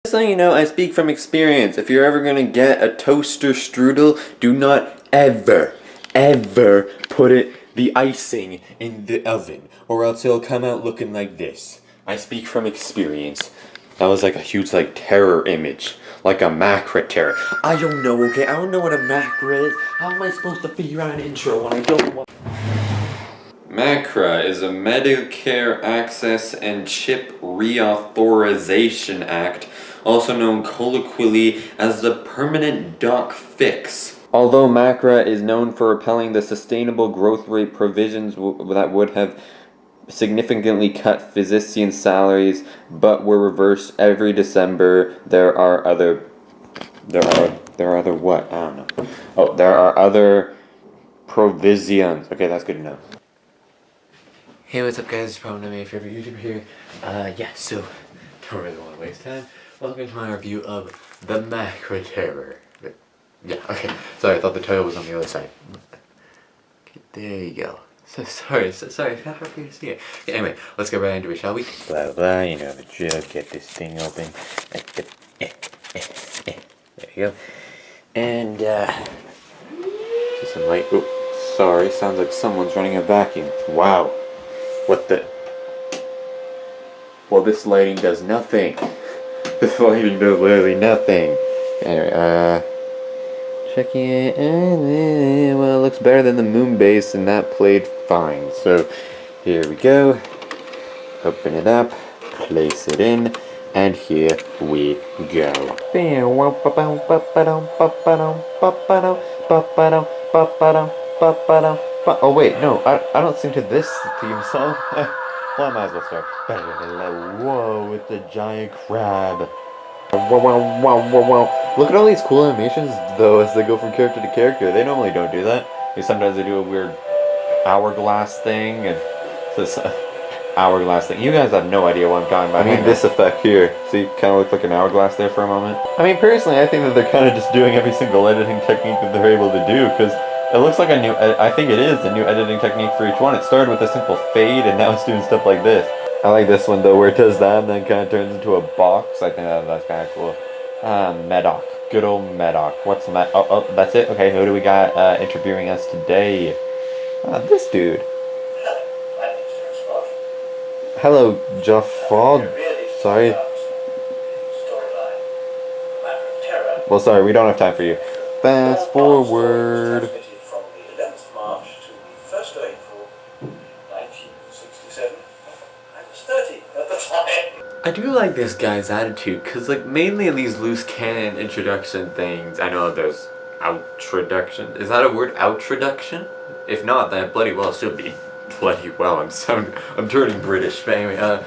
Just so you know, I speak from experience. If you're ever gonna get a toaster strudel, do not ever put the icing in the oven, or else it'll come out looking like this. I speak from experience. That was like a huge, terror image. Like a MACRA terror. I don't know, okay? I don't know what a MACRA is. How am I supposed to figure out an intro when I don't want... MACRA is a Medicare Access and Chip Reauthorization Act, also known colloquially as the Permanent Doc Fix. Although MACRA is known for repealing the sustainable growth rate provisions that would have significantly cut physician salaries, but were reversed every December, there are other what? I don't know. Oh, there are other provisions. Okay, that's good to know. Hey, what's up guys, it's probably my favorite YouTuber here. So, don't really want to waste time. Welcome to my review of the MACRA Terror. Yeah, okay, sorry, I thought the title was on the other side. Okay, there you go. So sorry, it's not hard for you to see it. Yeah, anyway, let's get right into it, shall we? Blah blah, you know the drill, get this thing open. There you go. And, just some light, oops, sorry, sounds like someone's running a vacuum. Wow. What the? Well, this lighting does nothing. This lighting does literally nothing. Anyway, checking it, well, it looks better than the moon base, and that played fine. So, here we go. Open it up, place it in, and here we go. Oh wait, no, I don't sing to this theme song. Well, I might as well start. Whoa, it's a giant crab. Wow. Look at all these cool animations, though, as they go from character to character. They normally don't do that. Sometimes they do a weird hourglass thing, and this hourglass thing. You guys have no idea what I'm talking about. I mean, this effect here. See, kind of look like an hourglass there for a moment. I mean, personally, I think that they're kind of just doing every single editing technique that they're able to do, because it looks like a new, I think it is a new editing technique for each one. It started with a simple fade, and now it's doing stuff like this. I like this one, though, where it does that, and then kind of turns into a box. I think that's kind of cool. Medoc. Good old Medoc. What's Med? Oh, that's it? Okay, who do we got interviewing us today? This dude. Hello, Jafar. Sorry. Well, sorry, we don't have time for you. Fast forward. I do like this guy's attitude, because, mainly in these loose cannon introduction things, I know there's outroduction. Is that a word, outroduction? If not, then bloody well should be. Bloody well, I'm turning British, but anyway,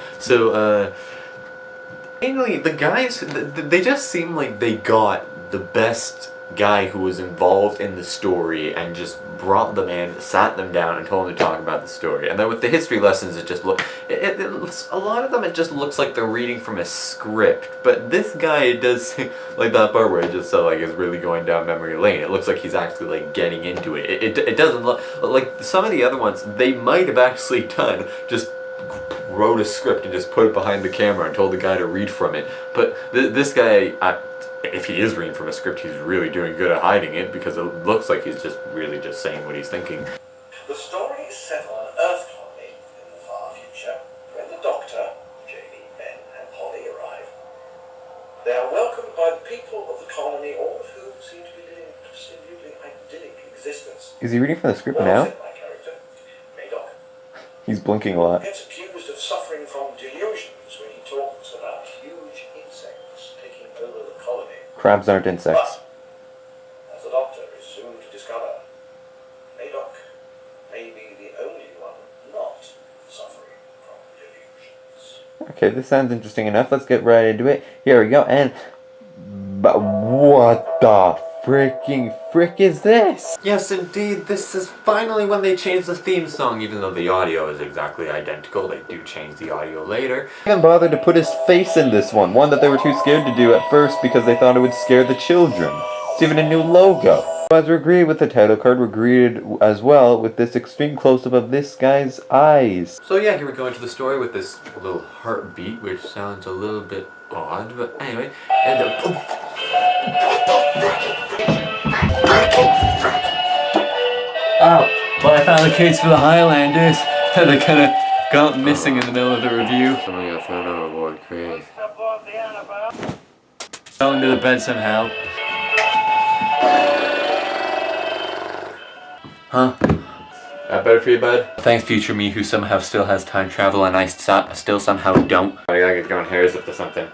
mainly, the guys, they just seem like they got the best guy who was involved in the story and just brought them in, sat them down, and told them to talk about the story. And then with the history lessons, it just a lot of them, it just looks like they're reading from a script. But this guy, it does seem like that part where it just is really going down memory lane. It looks like he's actually getting into it. It doesn't look like some of the other ones. They might have actually done just wrote a script and just put it behind the camera and told the guy to read from it. But this guy, if he is reading from a script, he's really doing good at hiding it, because it looks like he's just really just saying what he's thinking. The story is set on an Earth colony in the far future, when the Doctor, Jamie, Ben, and Polly arrive. They are welcomed by the people of the colony, all of whom seem to be living a absolutely idyllic existence. Is he reading from the script now? My character, Madoc. He's blinking a lot. Gets accused of suffering from delusions when he talks about huge insects taking over the colony. Crabs aren't insects. But, as the Doctor is soon to discover, Madoc may be the only one not suffering from delusions. Okay, this sounds interesting enough. Let's get right into it. Here we go. And but what the freaking frick is this? Yes, indeed. This is finally when they changed the theme song, even though the audio is exactly identical. They do change the audio later. They even bothered to put his face in this one that they were too scared to do at first because they thought it would scare the children. It's even a new logo. As we're greeted with the title card, we're greeted as well with this extreme close-up of this guy's eyes. So yeah, here we go into the story with this little heartbeat, which sounds a little bit odd, but anyway. Oh, well, I found the case for the Highlanders. They kind of got missing in the middle of the review. Somebody got thrown overboard, crazy. Fell into the bed somehow. Huh? That better for you, bud? Thanks, future me, who somehow still has time travel and I still somehow don't. I gotta get going hairs up to something.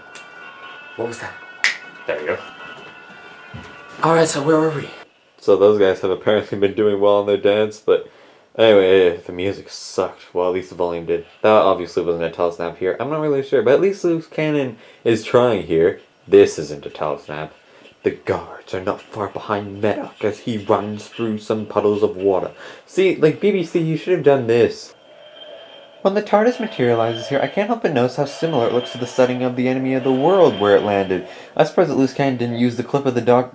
What was that? There we go. Alright, so where were we? So those guys have apparently been doing well on their dance, but anyway, the music sucked. Well, at least the volume did. That obviously wasn't a telesnap here. I'm not really sure, but at least Loose Cannon is trying here. This isn't a telesnap. The guards are not far behind Medoc as he runs through some puddles of water. See, like BBC, you should have done this. When the TARDIS materializes here, I can't help but notice how similar it looks to the setting of the Enemy of the World where it landed. I suppose that Loose Cannon didn't use the clip of the dog.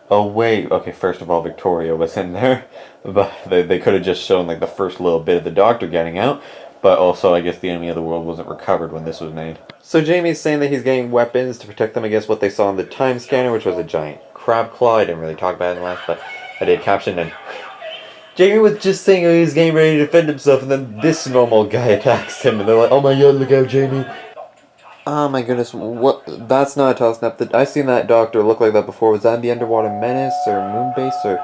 Oh wait, okay, first of all, Victoria was in there, but they could have just shown like the first little bit of the Doctor getting out, but also I guess the Enemy of the World wasn't recovered when this was made. So Jamie's saying that he's getting weapons to protect them against what they saw in the time scanner, which was a giant crab claw. I didn't really talk about it in the last, but I did caption, and Jamie was just saying he was getting ready to defend himself, and then this normal guy attacks him, and they're like, oh my god, look out, Jamie. Oh my goodness, what? That's not a telesnap. I've seen that Doctor look like that before. Was that the Underwater Menace or Moonbase or...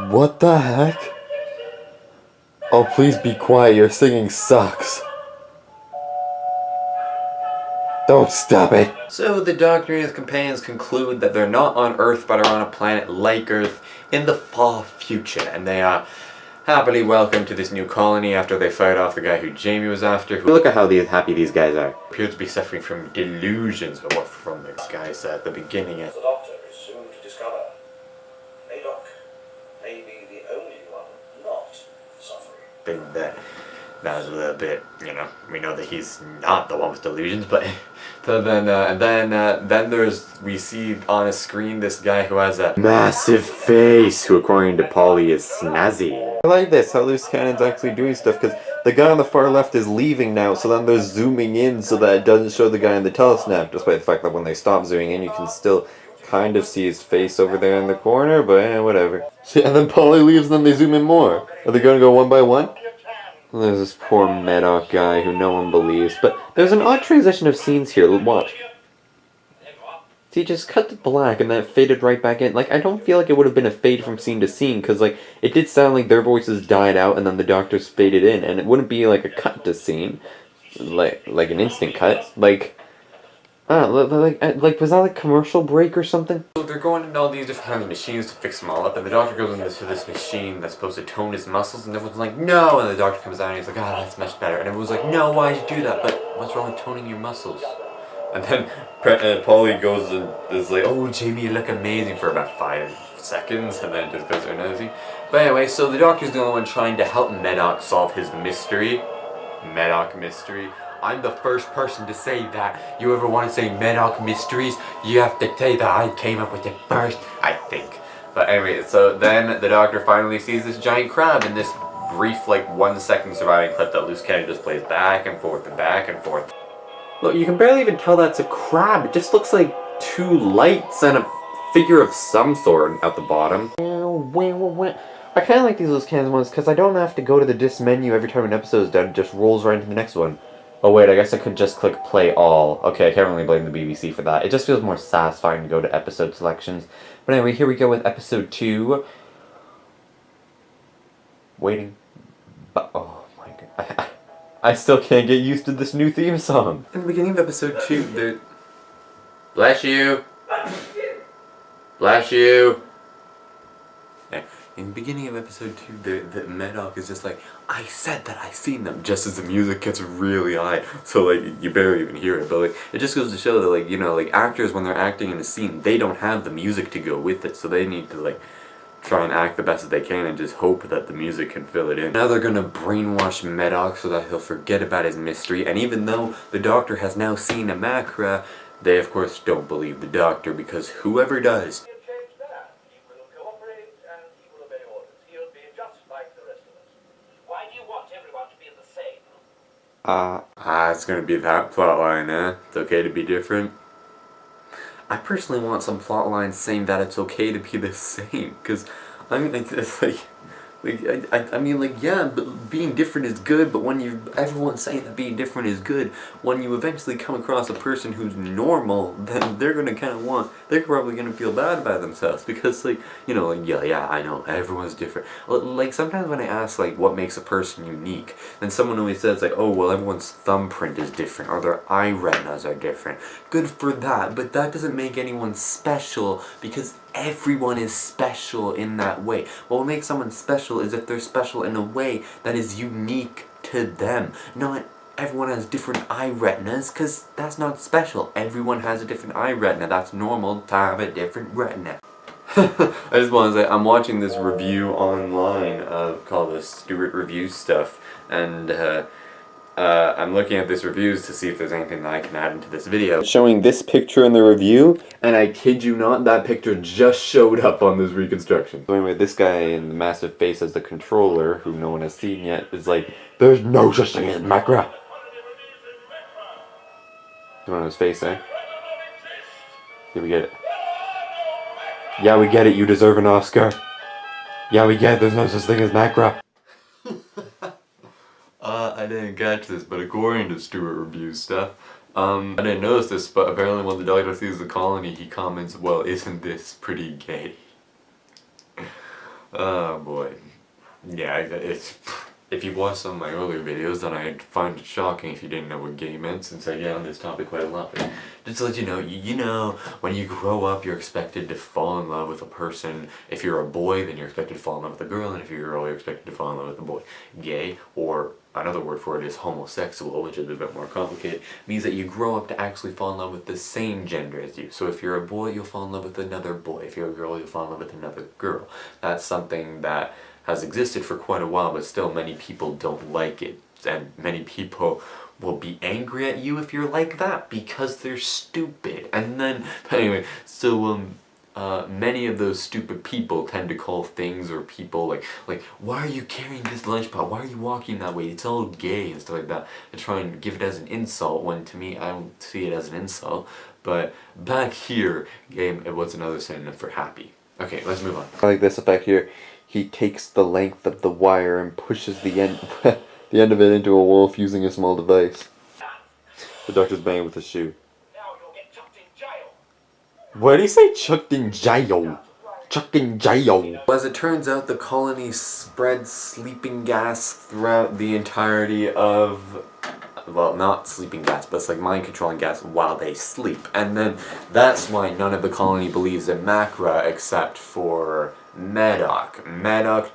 What the heck? Oh, please be quiet. Your singing sucks. Don't stop it. So the Doctor and his companions conclude that they're not on Earth but are on a planet like Earth in the far future, and they are happily welcomed to this new colony after they fight off the guy who Jamie was after. Look at how happy these guys are. Appear to be suffering from delusions, or what from the guys at the beginning. The Doctor is soon to discover Madoc may be the only one not suffering. That was a little bit, you know, we know that he's not the one with delusions, but so then we see on a screen this guy who has a massive face, who according to Polly is snazzy. I like this, how Loose Cannon's actually doing stuff, because the guy on the far left is leaving now, so then they're zooming in so that it doesn't show the guy in the telesnap, despite the fact that when they stop zooming in, you can still kind of see his face over there in the corner, but whatever. See, and then Polly leaves, and then they zoom in more. Are they going to go one by one? There's this poor Medoc guy who no one believes, but there's an odd transition of scenes here. Watch. See, just cut to black and then it faded right back in. Like, I don't feel like it would have been a fade from scene to scene, because, like, it did sound like their voices died out and then the Doctor's faded in, and it wouldn't be, like, a cut to scene. Like an instant cut. Like, was that like commercial break or something? So they're going into all these different kinds of machines to fix them all up, and the Doctor goes into this machine that's supposed to tone his muscles, and everyone's like, no! And the Doctor comes out and he's like, ah, that's much better. And everyone's like, no, why'd you do that? But what's wrong with toning your muscles? And then Polly goes and is like, oh, Jamie, you look amazing for about 5 seconds, and then just goes to another scene. But anyway, so the Doctor's the only one trying to help Medoc solve his mystery. Medoc mystery. I'm the first person to say that. You ever want to say Medoc mysteries, you have to say that I came up with it first, I think. But anyway, so then the Doctor finally sees this giant crab in this brief, like, 1 second surviving clip that Loose Cannon just plays back and forth and back and forth. Look, you can barely even tell that's a crab. It just looks like 2 lights and a figure of some sort at the bottom. I kind of like these Loose Cannon ones because I don't have to go to the disc menu every time an episode is done. It just rolls right into the next one. Oh wait, I guess I could just click play all. Okay, I can't really blame the BBC for that. It just feels more satisfying to go to episode selections. But anyway, here we go with episode 2. Waiting. But, oh my god. I still can't get used to this new theme song. In the beginning of episode 2, there... Bless you! Bless you! In the beginning of episode 2, the Medoc is just like, I said that I seen them, just as the music gets really high, so like, you barely even hear it, but like, it just goes to show that like, you know, like actors when they're acting in a scene, they don't have the music to go with it, so they need to like, try and act the best that they can and just hope that the music can fill it in. Now they're gonna brainwash Medoc so that he'll forget about his mystery, and even though the Doctor has now seen a MACRA, they of course don't believe the Doctor, because whoever does... It's gonna be that plotline, eh? It's okay to be different. I personally want some plot lines saying that it's okay to be the same, because I mean, it's I mean, like, yeah, but being different is good, but when everyone's saying that being different is good, when you eventually come across a person who's normal, then they're gonna they're probably gonna feel bad about themselves, because, like, you know, like, yeah, I know, everyone's different. Like, sometimes when I ask, like, what makes a person unique, then someone always says, like, oh, well, everyone's thumbprint is different, or their eye retinas are different. Good for that, but that doesn't make anyone special, because everyone is special in that way. What makes someone special is if they're special in a way that is unique to them. Not everyone has different eye retinas, because that's not special. Everyone has a different eye retina. That's normal to have a different retina. I just want to say, I'm watching this review online called the Stewart Review Stuff, and I'm looking at this reviews to see if there's anything that I can add into this video. It's showing this picture in the review, and I kid you not, that picture just showed up on this reconstruction. So anyway, this guy in the massive face as the controller, who no one has seen yet, is like, there's no such thing as MACRA. You want his face, eh? Yeah, we get it. Yeah, we get it, you deserve an Oscar. Yeah, we get it, there's no such thing as MACRA. I didn't catch this, but according to Stewart Review Stuff, I didn't notice this, but apparently when the doctor sees the colony, he comments, well, isn't this pretty gay? Oh boy. Yeah, it's... If you watched some of my earlier videos, then I'd find it shocking if you didn't know what gay meant, since I get on this topic quite a lot. But just to let you know, you know, when you grow up, you're expected to fall in love with a person. If you're a boy, then you're expected to fall in love with a girl, and if you're a girl, you're expected to fall in love with a boy. Gay, or another word for it is homosexual, which is a bit more complicated, means that you grow up to actually fall in love with the same gender as you. So if you're a boy, you'll fall in love with another boy. If you're a girl, you'll fall in love with another girl. That's something that has existed for quite a while, but still many people don't like it, and many people will be angry at you if you're like that because they're stupid. And then, anyway, so many of those stupid people tend to call things or people like why are you carrying this lunchbox? Why are you walking that way? It's all gay and stuff like that. And try and give it as an insult, when to me I don't see it as an insult. But back here, gay, it was another synonym for happy. Okay, let's move on. I like this effect here. He takes the length of the wire and pushes the end the end of it into a wolf using a small device. The doctor's banging with his shoe. Now you'll get chucked in jail. What did he say? Chucked in jail. Chucked in jail. As it turns out, the colony spreads sleeping gas throughout the entirety of... well, not sleeping gas, but it's like mind-controlling gas while they sleep. And then that's why none of the colony believes in MACRA except for Medoc. Medoc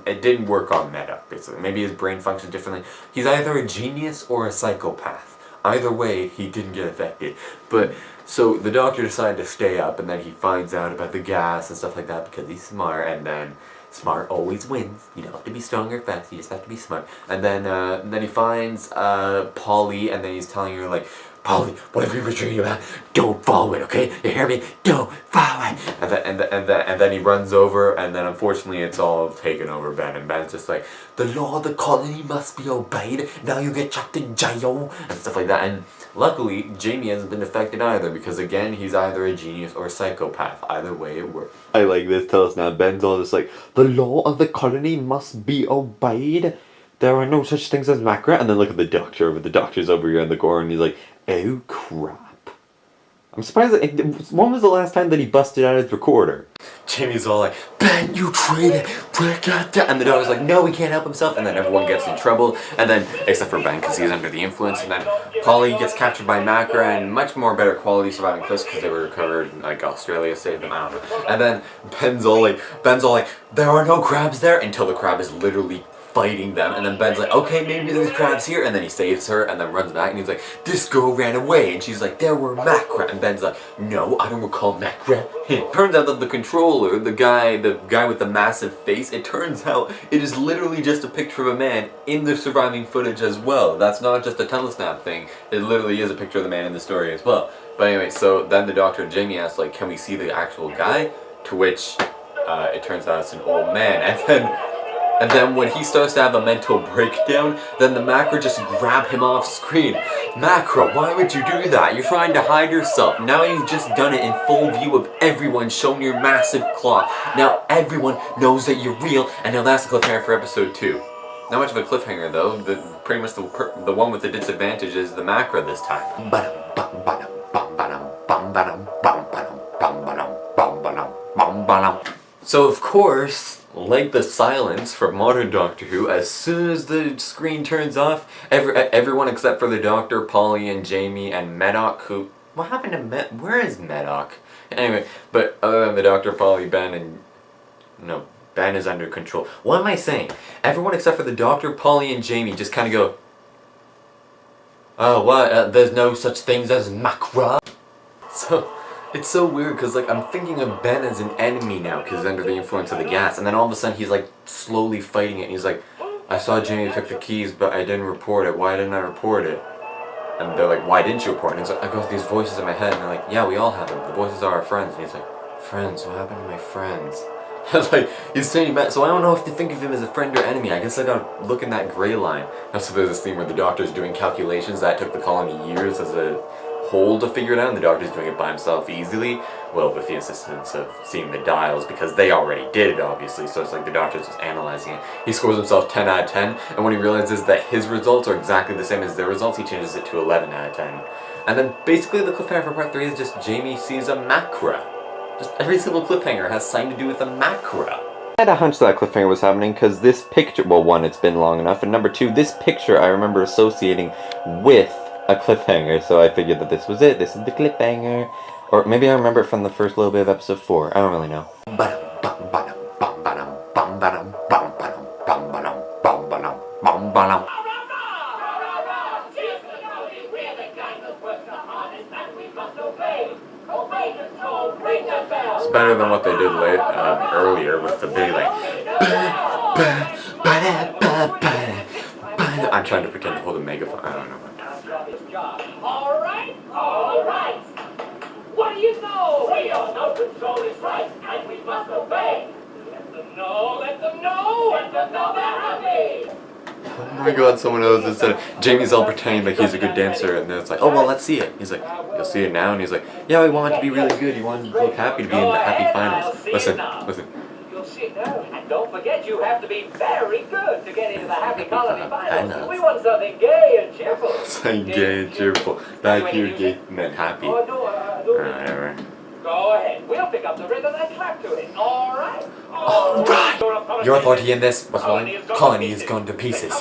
it didn't work on Medoc, basically. Maybe his brain functions differently. He's either a genius or a psychopath. Either way, he didn't get affected. But, so the doctor decided to stay up, and then he finds out about the gas and stuff like that because he's smart, and then smart always wins. You don't have to be strong or fast, you just have to be smart. And then he finds Polly, and then he's telling her, like, Polly, whatever you're dreaming about, don't follow it, okay? You hear me? Don't follow it! And then he runs over, and then unfortunately it's all taken over Ben, and Ben's just like, the law of the colony must be obeyed, now you get chucked in jail, and stuff like that. And luckily, Jamie hasn't been affected either, because again, he's either a genius or a psychopath. Either way, it works. I like this. Tell us now. Ben's all just like, the law of the colony must be obeyed. There are no such things as MACRA. And then look at the doctor. But the doctor's over here in the corner, and he's like, oh crap. I'm surprised that, when was the last time that he busted out his recorder? Jamie's all like, Ben, you traitor, and the doctor's like, no, he can't help himself, and then everyone gets in trouble, and then, except for Ben, because he's under the influence, and then Polly gets captured by MACRA, and much more better quality surviving cliffs, because they were recovered, and, like, Australia saved them out. And then Ben's all like, there are no crabs there, until the crab is literally fighting them, and then Ben's like, okay, maybe there's crabs here, and then he saves her, and then runs back, and he's like, this girl ran away, and she's like, there were MACRA, and Ben's like, no, I don't recall MACRA. It turns out that the controller, the guy with the massive face, it turns out it is literally just a picture of a man in the surviving footage as well. That's not just a telesnap thing, it literally is a picture of the man in the story as well. But anyway, so then the doctor and Jamie asks, like, can we see the actual guy? To which, it turns out it's an old man, and then And then when he starts to have a mental breakdown, then the Macra just grab him off screen. Macra, why would you do that? You're trying to hide yourself. Now you've just done it in full view of everyone, showing your massive claw. Now everyone knows that you're real, and now that's the cliffhanger for episode 2. Not much of a cliffhanger though. Pretty much the one with the disadvantage is the Macra this time. So of course, like the silence from modern Doctor Who, as soon as the screen turns off, everyone except for the Doctor, Polly, and Jamie, and Medoc, who... What happened to Where is Medoc? Anyway, but other than the Doctor, Polly, Ben, and... No, Ben is under control. What am I saying? Everyone except for the Doctor, Polly, and Jamie just kind of go... Oh, what? There's no such things as Macra? So... It's so weird because like I'm thinking of Ben as an enemy now because he's under the influence of the gas, and then all of a sudden he's like slowly fighting it and he's like, I saw Jamie took the keys but I didn't report it. Why didn't I report it? And they're like, why didn't you report it? And he's like, I got these voices in my head, and they're like, yeah, we all have them. The voices are our friends. And he's like, friends, what happened to my friends? Like, he's saying that, so I don't know if to think of him as a friend or enemy. I guess I gotta look in that gray line. Also, there's this theme where the Doctor's doing calculations that took the colony years as a whole to figure it out, and the Doctor's doing it by himself easily. Well, with the assistance of seeing the dials, because they already did it, obviously, so it's like the Doctor's just analyzing it. He scores himself 10 out of 10, and when he realizes that his results are exactly the same as their results, he changes it to 11 out of 10. And then, basically, the cliffhanger for part 3 is just Jamie sees a Macra. Just every single cliffhanger has something to do with a Macra. I had a hunch that cliffhanger was happening because this picture, well, one, it's been long enough, and number two, this picture I remember associating with a cliffhanger, so I figured that this was it. This is the cliffhanger. Or maybe I remember it from the first little bit of episode 4. I don't really know. It's better than what they did earlier with the big like. I'm trying to pretend to hold a megaphone. I don't know what I'm talking about. All right. What do you know? We all know control is right, and we must obey. Let them know they're happy. Oh my god, someone else instead. Jamie's all pretending like he's a good dancer, and then it's like, oh well, let's see it. He's like, you'll see it now, and he's like, yeah, we want it to be really good. You want it to look happy to be in the happy finals. Listen. You'll see it now, and don't forget you have to be very good to get into the happy colony finals. We want something gay and cheerful. Something gay and cheerful. Back here, gay and happy. Whatever. Go ahead. We'll pick up the rhythm and clap to it. All right. Your authority in this was one. Colony is gone to pieces.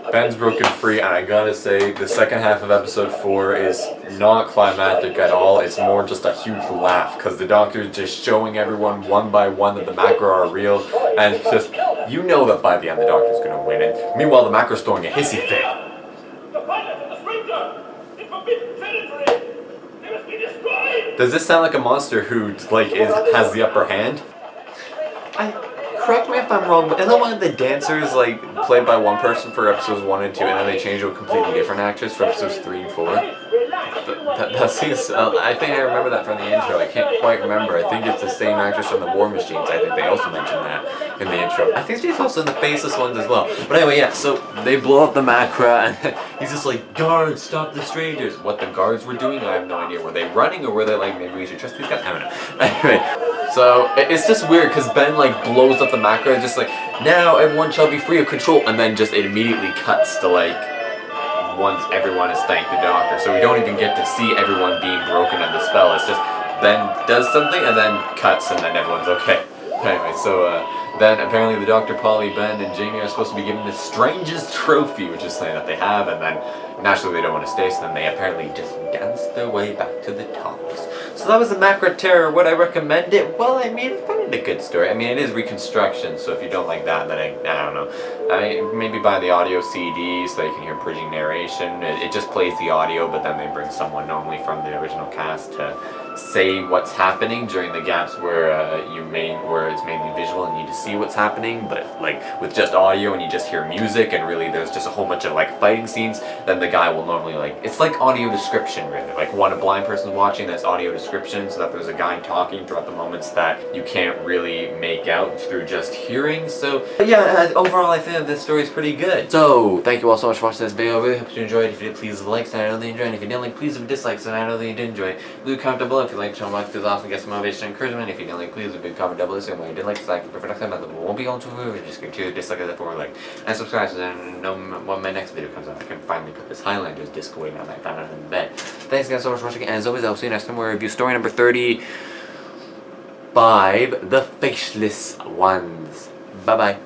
Ben's broken free, and I gotta say, the second half of episode 4 is not climactic at all. It's more just a huge laugh, because the Doctor's just showing everyone one by one that the Macra are real, and it's just, you know that by the end the Doctor's gonna win it. Meanwhile, the Macra's throwing a hissy fit. Does this sound like a monster who has the upper hand? Correct me if I'm wrong, but isn't one of the dancers played by one person for episodes 1 and 2, and then they change to a completely different actress for episodes 3 and 4? That seems. I think I remember that from the intro. I can't quite remember. I think it's the same actress from the War Machines. I think they also mentioned that in the intro. I think she's also in the Faceless ones as well. But anyway, yeah. So they blow up the Macra, and he's just like, "Guards, stop the strangers!" What the guards were doing, I have no idea. Were they running, or were they like, maybe we should trust these guys? I don't know. Anyway, so it's just weird because Ben blows up the Macra and just now everyone shall be free of control, and then just it immediately cuts to once everyone has thanked the Doctor, so we don't even get to see everyone being broken of the spell. It's just Ben does something and then cuts, and then everyone's okay. Anyway, so then apparently the Doctor, Polly, Ben, and Jamie are supposed to be given the strangest trophy, which is something that they have, and then naturally they don't want to stay, so then they apparently just dance their way back to the tops. So that was the MACRA TERROR. Would I recommend it? Well, I mean, it's kind of a good story. I mean, it is reconstruction, so if you don't like that, then I don't know. I mean, maybe buy the audio CD so that you can hear bridging narration. It just plays the audio, but then they bring someone normally from the original cast to say what's happening during the gaps where where it's mainly visual and you just see what's happening, but with just audio and you just hear music and really there's just a whole bunch of fighting scenes, then the guy will normally like, it's like audio description really. Like when a blind person's watching, there's audio description so that there's a guy talking throughout the moments that you can't really make out through just hearing. So but yeah, overall I think this story is pretty good. So thank you all so much for watching this video. I really hope you enjoyed. If you did, please like, so I know that you enjoyed. And if you didn't like, please leave a dislike, so I know that you did enjoy. Leave a comment down below if you like the channel. This awesome, get some motivation and encouragement. If you didn't like, please leave a big comment down below saying why you did like, so I can for next time. But won't be going to a movie. Just go to dislike it for like and subscribe so then know when my next video comes out. I can finally put this Highlanders disc away now that I found it in the bed. Thanks guys so much for watching, and as always, I'll see you next time where I review story number 35, The Faceless Ones. Bye bye.